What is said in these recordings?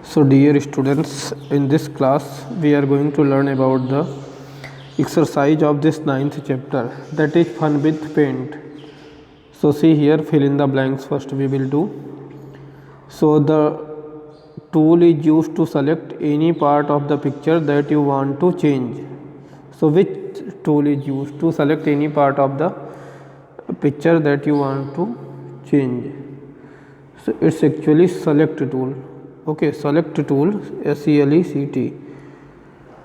So dear students, in this class we are going to learn about the exercise of this ninth chapter, that is fun with paint. So see here, fill in the blanks first we will do. So the tool is used to select any part of the picture that you want to change. So which tool is used to select any part of the picture that you want to change? So it's actually select tool. Okay, select tool, SELECT.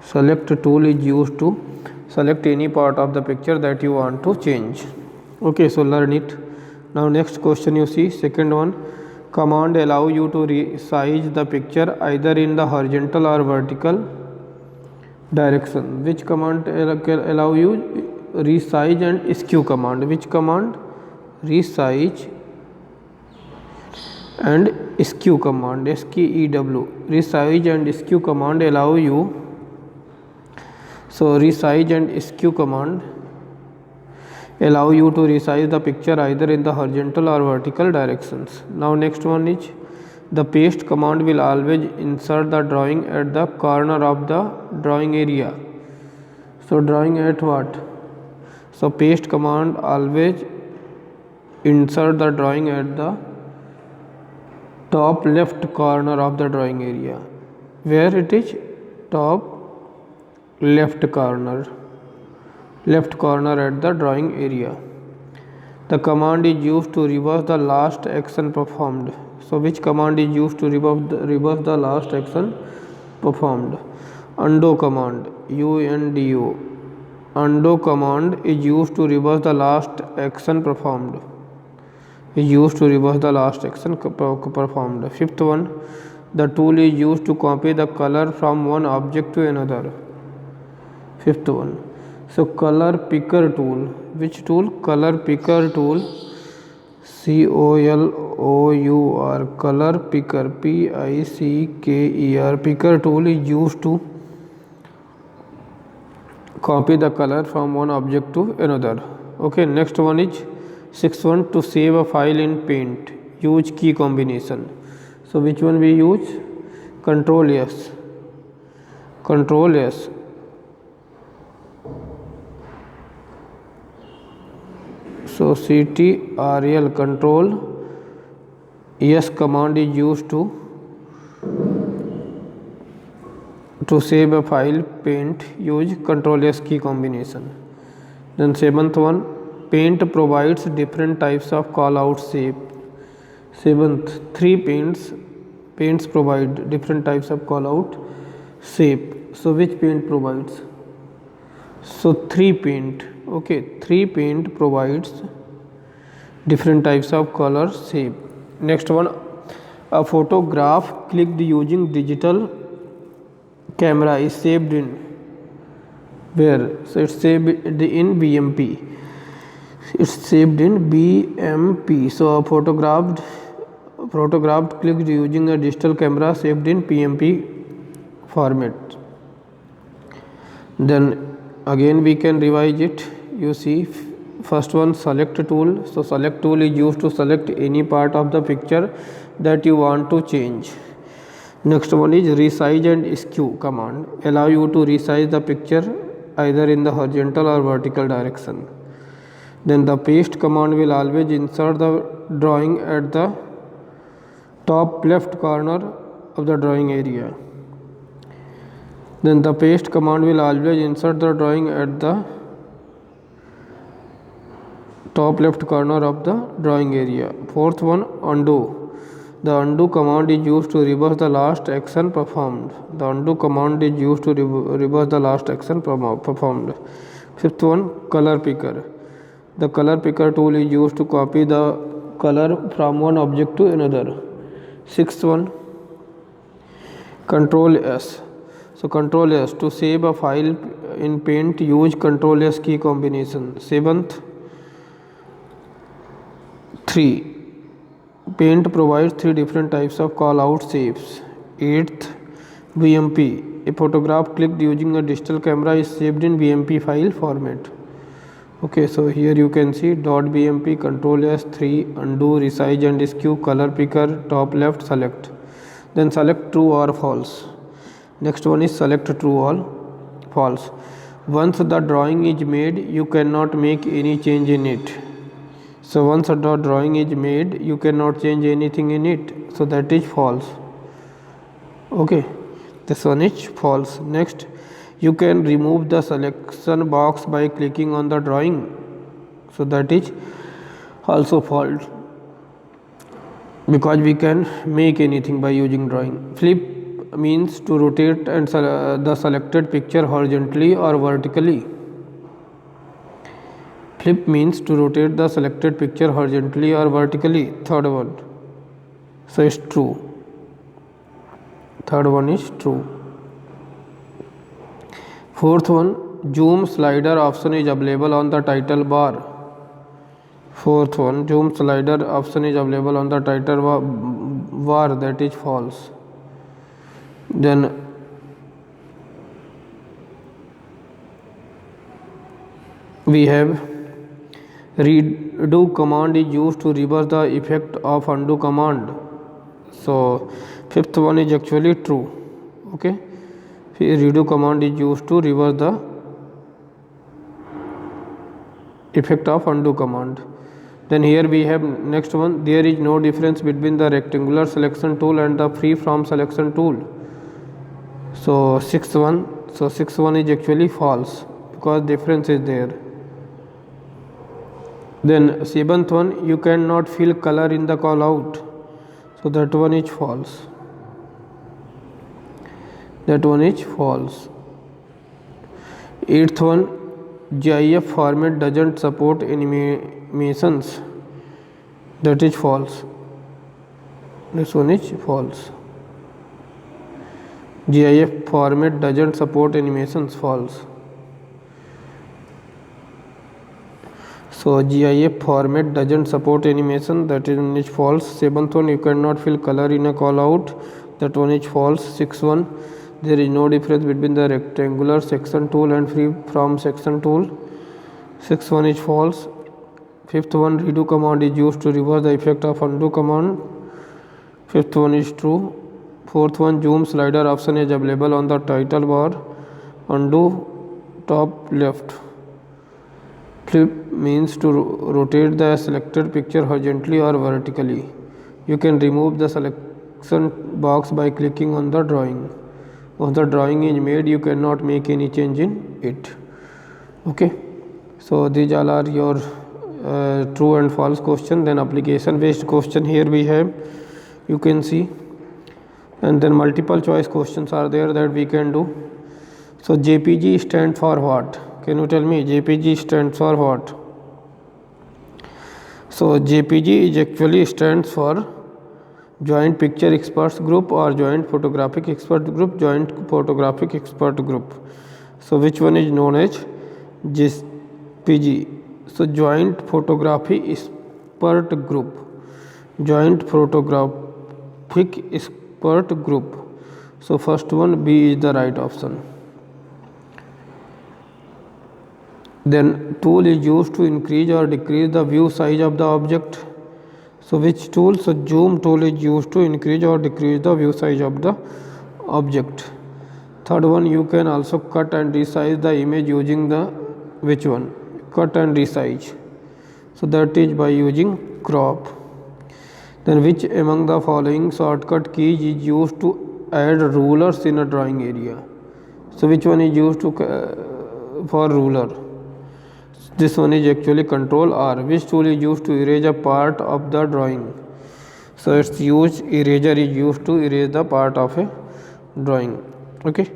Select tool is used to select any part of the picture that you want to change. Okay, so learn it. Now next question you see, second one. Command allow you to resize the picture either in the horizontal or vertical direction. Which command allow you? Resize and skew command. Which command? Resize and skew command, SKEW. Resize and skew command allow you. So resize and skew command allow you to resize the picture either in the horizontal or vertical directions. Now next one is the paste command will always insert the drawing at the corner of the drawing area. So drawing at what? So paste command always insert the drawing at the top left corner of the drawing area. Where it is? Top left corner at the drawing area. The command is used to reverse the last action performed. So which command is used to reverse the last action performed? Undo command, UNDO. Undo command is used to reverse the last action performed. Is used to reverse the last action performed. Fifth one, the tool is used to copy the color from one object to another. Fifth one. So color picker tool. Which tool? Color picker tool. COLOUR. Color picker. PICKER. Picker tool is used to copy the color from one object to another. Okay, next one is sixth one, to save a file in paint use key combination. So which one we use? Control S. Control S. So CTRL control S command is used to save a file paint use control S key combination. Then seventh one, paint provides different types of call out shape. Seventh, three paints provide different types of call out shape. So which paint provides? So three paint. Okay, three paint provides different types of color shape. Next one, a photograph clicked using digital camera is saved in where? So it's saved in BMP. It's saved in BMP. So a photographed clicked using a digital camera saved in PMP format. Then again we can revise it. You see, first one, select tool. So select tool is used to select any part of the picture that you want to change. Next one is resize and skew command allow you to resize the picture either in the horizontal or vertical direction. Then the paste command will always insert the drawing at the top left corner of the drawing area. Then the paste command will always insert the drawing at the top left corner of the drawing area. Fourth one, undo. The undo command is used to reverse the last action performed. The undo command is used to reverse the last action performed. Fifth one, color picker. The color picker tool is used to copy the color from one object to another. Sixth one, control S. So control S, to save a file in paint use control S key combination. Seventh, 3. Paint provides three different types of call out shapes. Eighth, BMP. A photograph clicked using a digital camera is saved in BMP file format. Okay, so here you can see .bmp, control S, 3, undo, resize and skew, color picker, top left, select. Then select true or false. Next one is select true or false. Once the drawing is made, you cannot make any change in it. So once the drawing is made, you cannot change anything in it. So that is false. Okay, this one is false. Next, you can remove the selection box by clicking on the drawing. So that is also false, because we can make anything by using drawing. Flip means to rotate and the selected picture horizontally or vertically. Flip means to rotate the selected picture horizontally or vertically. Third one. So it's true. Third one is true. Fourth one, zoom slider option is available on the title bar. Fourth one, zoom slider option is available on the title bar. That is false. Then we have redo command is used to reverse the effect of undo command. So fifth one is actually true. Okay, redo command is used to reverse the effect of undo command. Then here we have next one, there is no difference between the rectangular selection tool and the free form selection tool. So sixth one is actually false, because difference is there. Then seventh one, you cannot fill color in the call out. So that one is false. That one is false. Eighth one, GIF format doesn't support animations. That is false. This one is false. GIF format doesn't support animations. False. So GIF format doesn't support animation. That is false. Seventh one, you cannot fill color in a call out. That one is false. Sixth one, there is no difference between the rectangular section tool and free form section tool. Sixth one is false. Fifth one, redo command is used to reverse the effect of undo command. Fifth one is true. Fourth one, zoom slider option is available on the title bar. Undo top left. Flip means to rotate the selected picture horizontally or vertically. You can remove the selection box by clicking on the drawing. Once the drawing is made, you cannot make any change in it. Okay, so these all are your true and false question. Then application based question here we have, you can see, and then multiple choice questions are there that we can do. So JPG stands for what? Can you tell me JPG stands for what? So JPG is actually stands for Joint Picture Experts Group or Joint Photographic Expert Group, Joint Photographic Expert Group. So which one is known as JPG? So Joint Photography Expert Group. Joint Photographic Expert Group. So first one, B is the right option. Then tool is used to increase or decrease the view size of the object. So which tool? So zoom tool is used to increase or decrease the view size of the object. Third one, you can also cut and resize the image using the which one? Cut and resize. So that is by using crop. Then which among the following shortcut keys is used to add rulers in a drawing area? So which one is used to for ruler? This one is actually Control R. Which tool is used to erase a part of the drawing? So it's used, eraser is used to erase the part of a drawing. Okay.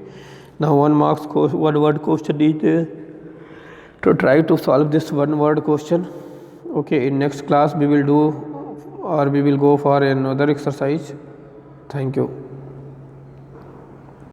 Now 1 marks one word question is there. To try to solve this one word question. Okay, in next class we will do or we will go for another exercise. Thank you.